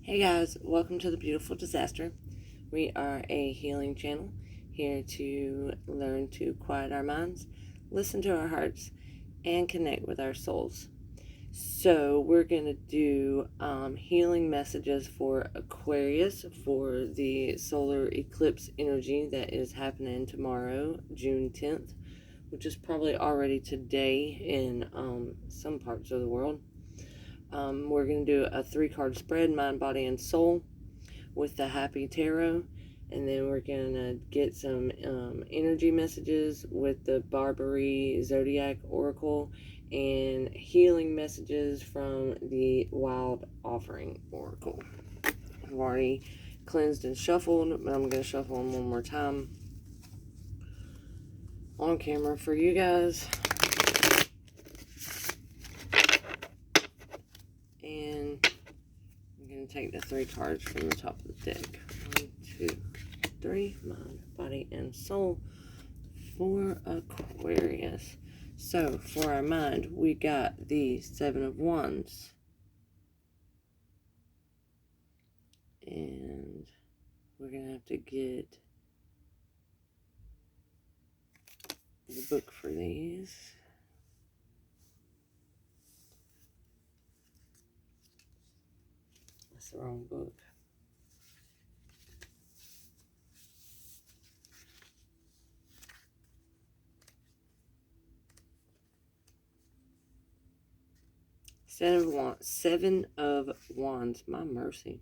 Hey guys, welcome to the Beautiful Disaster. We are a healing channel here to learn to quiet our minds, listen to our hearts, and connect with our souls. So we're going to do healing messages for Aquarius for the solar eclipse energy that is happening tomorrow, June 10th, which is probably already today in some parts of the world. We're going to do a 3-card spread, mind, body, and soul, with the Happy Tarot. And then we're going to get some energy messages with the Barbieri Zodiac Oracle and healing messages from the Wild Offering Oracle. I've already cleansed and shuffled, but I'm going to shuffle them one more time on camera for you guys. And I'm going to take the 3 cards from the top of the deck. 1, 2, 3. Mind, body, and soul for Aquarius. So, for our mind, we got the 7 of Wands. And we're going to have to get the book for these. That's the wrong book. Seven of Wands. My mercy.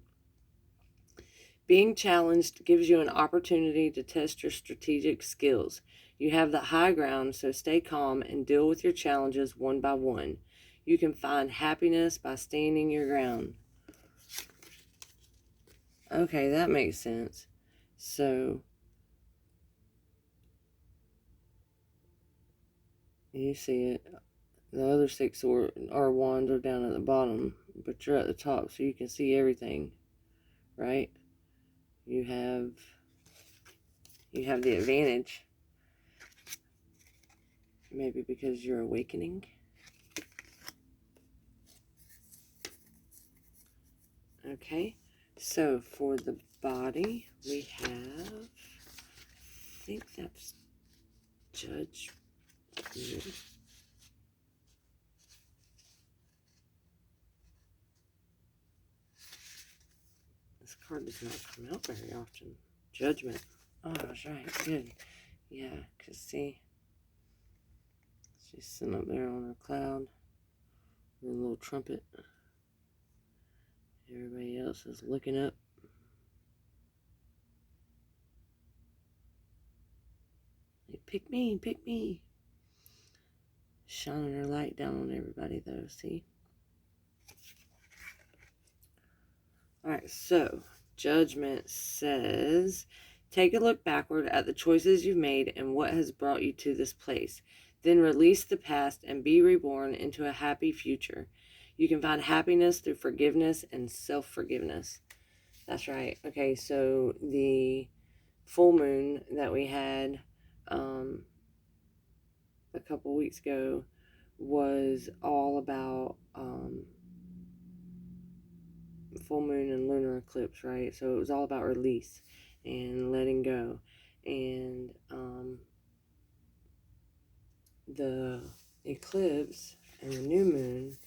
Being challenged gives you an opportunity to test your strategic skills. You have the high ground, so stay calm and deal with your challenges one by one. You can find happiness by standing your ground. Okay, that makes sense. So, you see it. The other 6 are wands are down at the bottom, but you're at the top, so you can see everything, right? You have the advantage. Maybe because you're awakening. Okay, so for the body, we have, I think that's Judge. This card does not come out very often. Judgment. Oh, that's right. Good. Yeah, because see, she's sitting up there on her cloud with a little trumpet. Everybody else is looking up. Like, pick me, pick me. Shining her light down on everybody, though, see? Alright, so, Judgment says, take a look backward at the choices you've made and what has brought you to this place. Then release the past and be reborn into a happy future. You can find happiness through forgiveness and self-forgiveness. That's right. Okay, so the full moon that we had a couple weeks ago was all about full moon and lunar eclipse, right? So it was all about release and letting go. And the eclipse and the new moon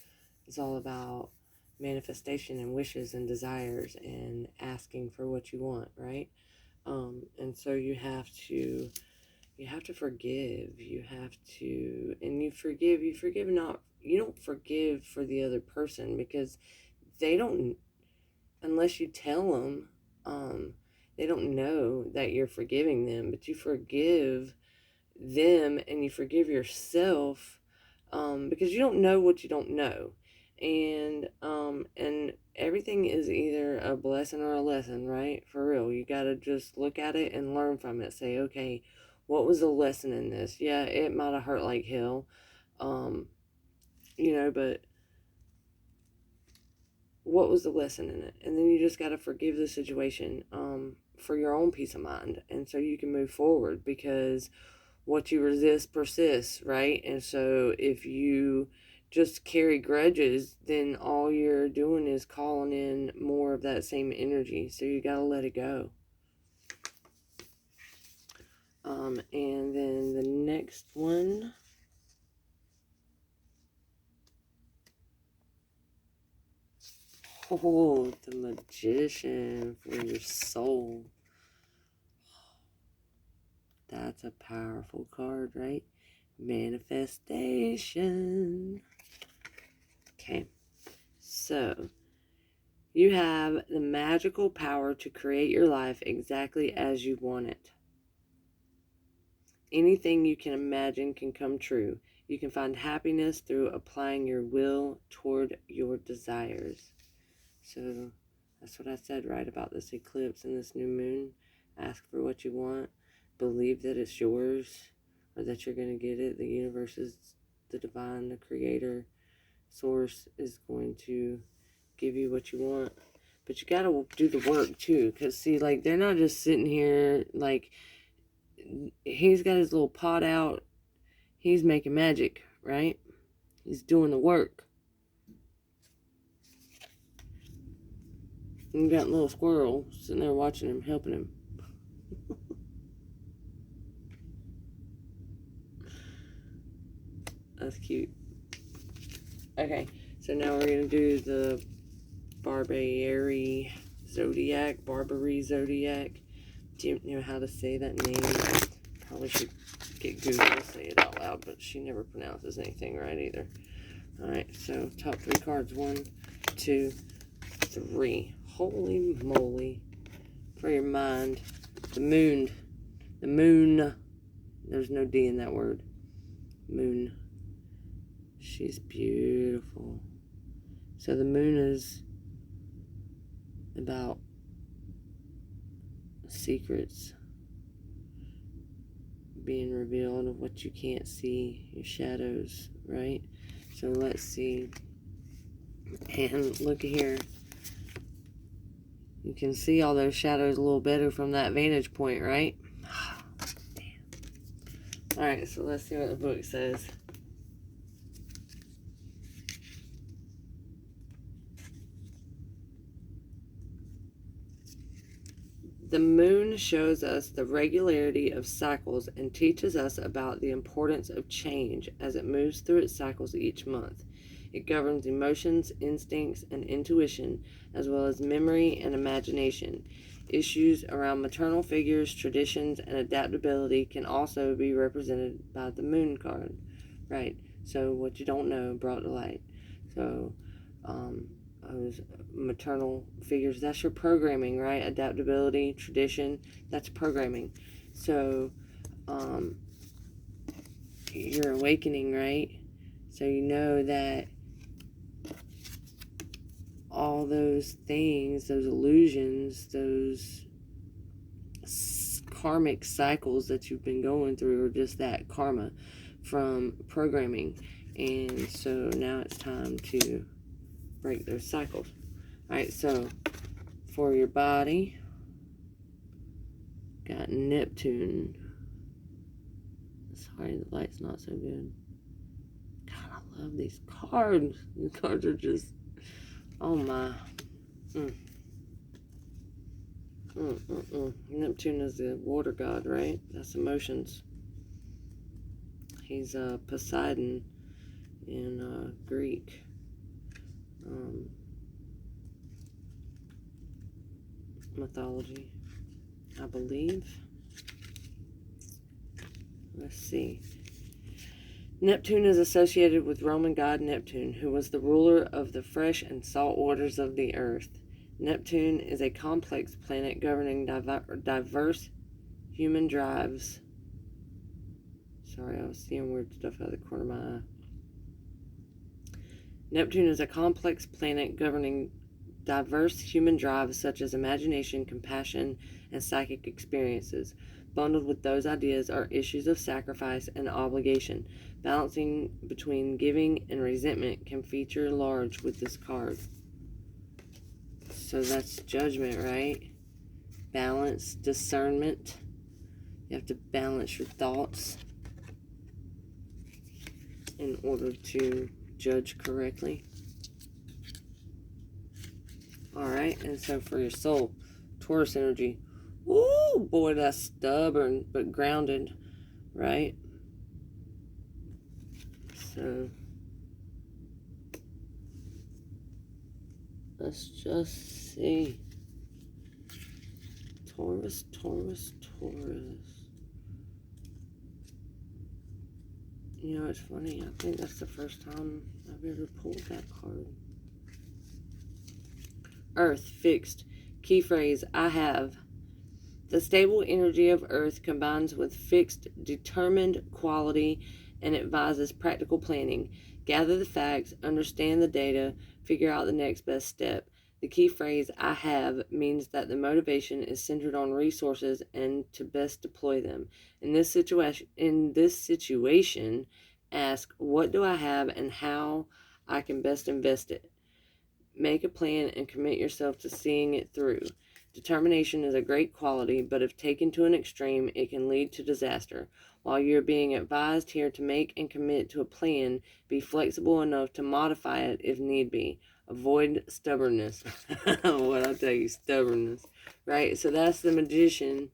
is all about manifestation and wishes and desires and asking for what you want, right? And so you have to forgive. You have to, and you forgive not, you don't forgive for the other person because they don't, unless you tell them, they don't know that you're forgiving them, but you forgive them and you forgive yourself, because you don't know what you don't know. And everything is either a blessing or a lesson, right? For real. You got to just look at it and learn from it. Say, okay, what was the lesson in this? Yeah, it might have hurt like hell, but what was the lesson in it? And then you just got to forgive the situation, for your own peace of mind. And so you can move forward, because what you resist persists, right? And so if you just carry grudges, then all you're doing is calling in more of that same energy. So you got to let it go. And then the next one. Oh, the Magician for your soul. That's a powerful card, right? Manifestation. Okay. So, you have the magical power to create your life exactly as you want it. Anything you can imagine can come true. You can find happiness through applying your will toward your desires. So that's what I said, right, about this eclipse and this new moon. Ask for what you want. Believe that it's yours, or that you're going to get it. The universe is the divine, the creator, source is going to give you what you want. But you got to do the work too. Because, see, like, they're not just sitting here, like, he's got his little pot out. He's making magic, right? He's doing the work. And you got a little squirrel sitting there watching him, helping him. That's cute. Okay, so now we're going to do the Barbieri Zodiac. Do you know how to say that name? Probably should get Google to say it out loud, but she never pronounces anything right either. Alright, so top 3 cards. 1, 2, 3. Holy moly. For your mind. The moon. The moon. There's no D in that word. Moon. She's beautiful. So the moon is about secrets being revealed of what you can't see, your shadows, right? So let's see. And look here. You can see all those shadows a little better from that vantage point, right? Damn. Alright, so let's see what the book says. The moon shows us the regularity of cycles and teaches us about the importance of change as it moves through its cycles each month. It governs emotions, instincts, and intuition, as well as memory and imagination. Issues around maternal figures, traditions, and adaptability can also be represented by the moon card. Right, so what you don't know brought to light. So, those maternal figures, that's your programming, right? Adaptability, tradition, that's programming. So, you're awakening, right? So you know that all those things, those illusions, those karmic cycles that you've been going through are just that karma from programming. And so now it's time to break those cycles. Alright, so for your body, got Neptune. Sorry, the light's not so good. God, I love these cards. These cards are just, oh my. Neptune is the water god, right? That's emotions. He's Poseidon in Greek. Mythology, I believe. Let's see. Neptune is associated with Roman god Neptune, who was the ruler of the fresh and salt waters of the earth. Neptune is a complex planet governing diverse human drives. Sorry, I was seeing weird stuff out of the corner of my eye. Neptune is a complex planet governing diverse human drives such as imagination, compassion, and psychic experiences. Bundled with those ideas are issues of sacrifice and obligation. Balancing between giving and resentment can feature large with this card. So that's judgment, right? Balance, discernment. You have to balance your thoughts in order to judge correctly. Alright, and so for your soul, Taurus energy. Ooh, boy, that's stubborn, but grounded, right? So, let's just see. Taurus, Taurus, Taurus. You know, it's funny. I think that's the first time I've ever pulled that card. Earth, fixed. Key phrase, I have. The stable energy of Earth combines with fixed, determined quality and advises practical planning. Gather the facts, understand the data, figure out the next best step. The key phrase, I have, means that the motivation is centered on resources and to best deploy them. In this situation, ask, what do I have and how I can best invest it? Make a plan and commit yourself to seeing it through. Determination is a great quality, but if taken to an extreme, it can lead to disaster. While you're being advised here to make and commit to a plan, be flexible enough to modify it if need be. Avoid stubbornness. What I tell you, stubbornness. Right? So that's the Magician.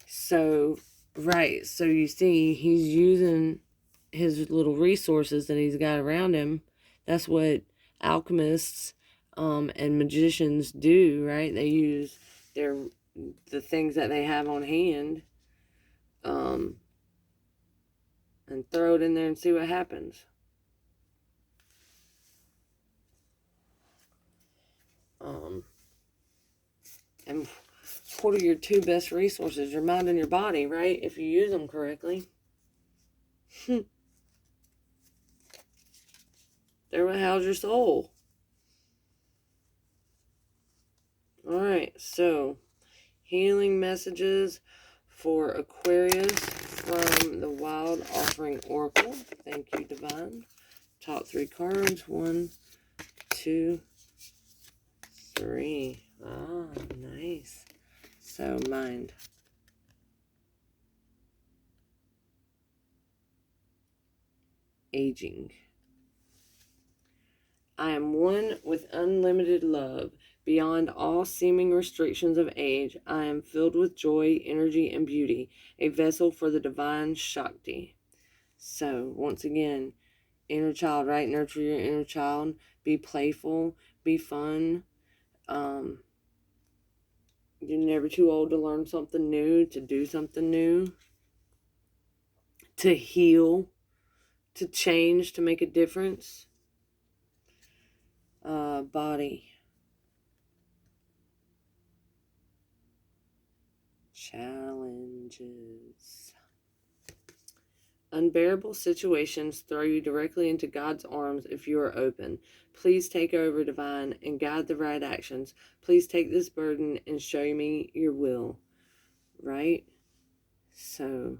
So, right. So you see, he's using his little resources that he's got around him. That's what alchemists and magicians do, right? They use the things that they have on hand and throw it in there and see what happens. And what are your two best resources? Your mind and your body, right? If you use them correctly. They're what houses your soul. Alright, so healing messages for Aquarius from the Wild Offering Oracle. Thank you, Divine. Top 3 cards. 1, 2, 3. Ah, nice. So, mind. Aging. I am one with unlimited love. Beyond all seeming restrictions of age, I am filled with joy, energy, and beauty, a vessel for the divine Shakti. So, once again, inner child, right? Nurture your inner child. Be playful. Be fun. You're never too old to learn something new, to do something new, to heal, to change, to make a difference. Body. Challenges. Unbearable situations throw you directly into God's arms if you are open. Please take over, Divine, and guide the right actions. Please take this burden and show me your will. Right? So,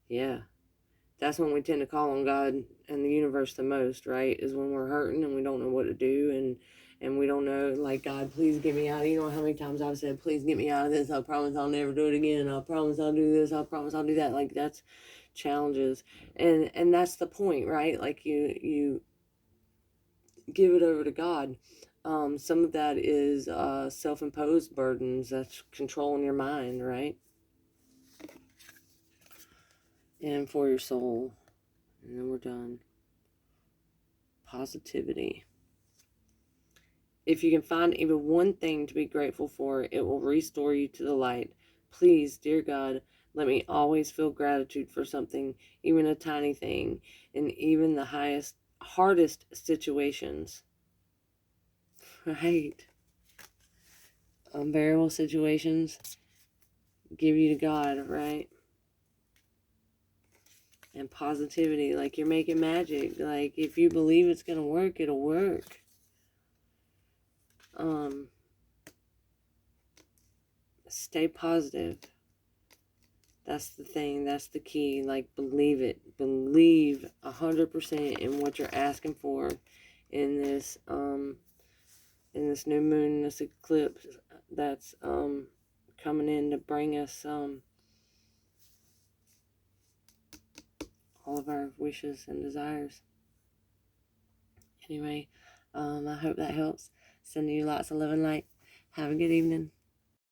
yeah. That's when we tend to call on God and the universe the most, right? Is when we're hurting and we don't know what to do and we don't know, like, God, please get me out. You know how many times I've said, please get me out of this. I promise I'll never do it again. I promise I'll do this. I promise I'll do that. Like, that's challenges. And that's the point, right? Like, you give it over to God. Some of that is self-imposed burdens. That's controlling your mind, right? And for your soul. And then we're done. Positivity. If you can find even one thing to be grateful for, it will restore you to the light. Please, dear God, let me always feel gratitude for something, even a tiny thing, in even the hardest situations. Right? Unbearable situations, give you to God, right? And positivity, like you're making magic. Like, if you believe it's going to work, it'll work. Stay positive. That's the thing. That's the key. Like, believe it. Believe 100% in what you're asking for in this new moon, this eclipse that's coming in to bring us all of our wishes and desires. Anyway, I hope that helps. Sending you lots of love and light. Have a good evening.